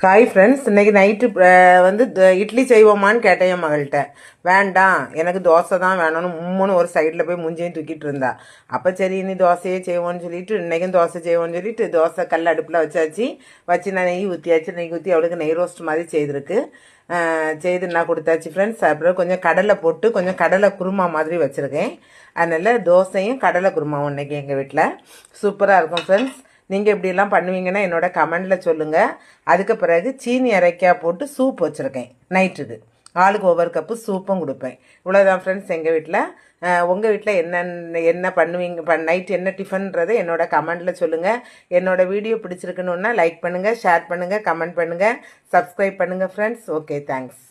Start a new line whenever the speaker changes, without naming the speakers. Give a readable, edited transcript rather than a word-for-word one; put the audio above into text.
Hi friends, இன்றைக்கி night வந்து இட்லி செய்வோமான்னு கேட்டேன் என் மகள்கிட்ட. வேண்டாம், எனக்கு தோசை தான் வேணும்னு மும்முன்னு ஒரு சைடில் போய் முஞ்சையும் தூக்கிட்டு இருந்தா. அப்போ சரி இனி தோசையே செய்வோன்னு சொல்லிட்டு இன்றைக்கும் தோசை செய்வோன்னு சொல்லிட்டு தோசை கல் அடுப்பில் வச்சு நான் நெய் ஊற்றியாச்சு. நெய் ஊற்றி அவளுக்கு நெய் ரோஸ்ட் மாதிரி செய்திருக்கு. செய்து நான் கொடுத்தாச்சு ஃப்ரெண்ட்ஸ். அப்புறம் கொஞ்சம் கடலை போட்டு கொஞ்சம் கடலை குருமா மாதிரி வச்சுருக்கேன். அதனால் தோசையும் கடலை குருமாவும் இன்றைக்கி எங்கள் வீட்டில் சூப்பராக இருக்கும் ஃப்ரெண்ட்ஸ். நீங்கள் இப்படியெல்லாம் பண்ணுவீங்கன்னா என்னோட கமெண்டில் சொல்லுங்கள். அதுக்கு பிறகு சீனி அரைக்காய் போட்டு சூப் வச்சுருக்கேன் நைட்டுக்கு. ஆளுக்கு ஒவ்வொரு கப்பு சூப்பும் கொடுப்பேன். இவ்வளோதான் ஃப்ரெண்ட்ஸ் எங்கள் வீட்டில். உங்கள் வீட்டில் என்ன பண்ணுவீங்க, நைட் என்ன டிஃபன்றதை என்னோட கமெண்டில் சொல்லுங்கள். என்னோட வீடியோ பிடிச்சிருக்குன்னு லைக் பண்ணுங்கள், ஷேர் பண்ணுங்கள், கமெண்ட் பண்ணுங்கள், சப்ஸ்கிரைப் பண்ணுங்கள் ஃப்ரெண்ட்ஸ். Okay, thanks.